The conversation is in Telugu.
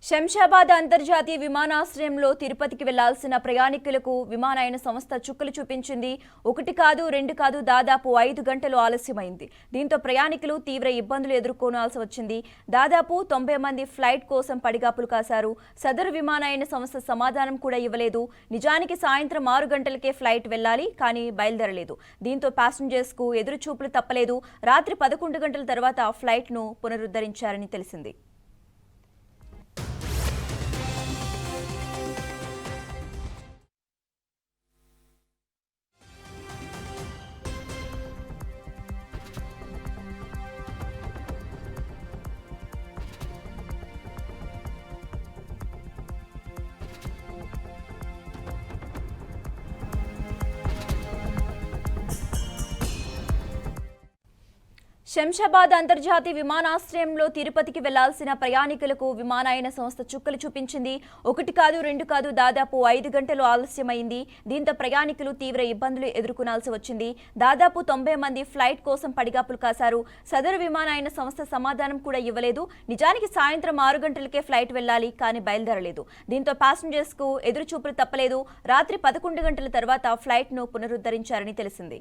శంషాబాద్ అంతర్జాతీయ విమానాశ్రయంలో తిరుపతికి వెళ్లాల్సిన ప్రయాణికులకు విమానయాన సంస్థ చుక్కలు చూపించింది. ఒకటి కాదు రెండు కాదు దాదాపు 5 గంటలు ఆలస్యమైంది. దీంతో ప్రయాణికులు తీవ్ర ఇబ్బందులు ఎదుర్కోవాల్సి వచ్చింది. దాదాపు 90 మంది ఫ్లైట్ కోసం పడిగాపులు కాశారు. సదరు విమానయాన సంస్థ సమాధానం కూడా ఇవ్వలేదు. నిజానికి సాయంత్రం 6 గంటలకే ఫ్లైట్ వెళ్లాలి, కానీ బయలుదేరలేదు. దీంతో ప్యాసింజర్స్ కు ఎదురుచూపులు తప్పలేదు. రాత్రి 11 గంటల తర్వాత ఫ్లైట్ ను పునరుద్ధరించారని తెలిసింది. శంషాబాద్ అంతర్జాతీయ విమానాశ్రయంలో తిరుపతికి వెళ్లాల్సిన ప్రయాణికులకు విమానయాన సంస్థ చుక్కలు చూపించింది. ఒకటి కాదు రెండు కాదు దాదాపు 5 గంటలు ఆలస్యమైంది. దీంతో ప్రయాణికులు తీవ్ర ఇబ్బందులు ఎదుర్కొనాల్సి వచ్చింది. దాదాపు 90 మంది ఫ్లైట్ కోసం పడిగాపులు కాశారు. సదరు విమానయాన సంస్థ సమాధానం కూడా ఇవ్వలేదు. నిజానికి సాయంత్రం 6 గంటలకే ఫ్లైట్ వెళ్లాలి, కానీ బయలుదేరలేదు. దీంతో ప్యాసింజర్స్ కు ఎదురుచూపులు తప్పలేదు. రాత్రి 11 గంటల తర్వాత ఫ్లైట్ ను పునరుద్ధరించారని తెలిసింది.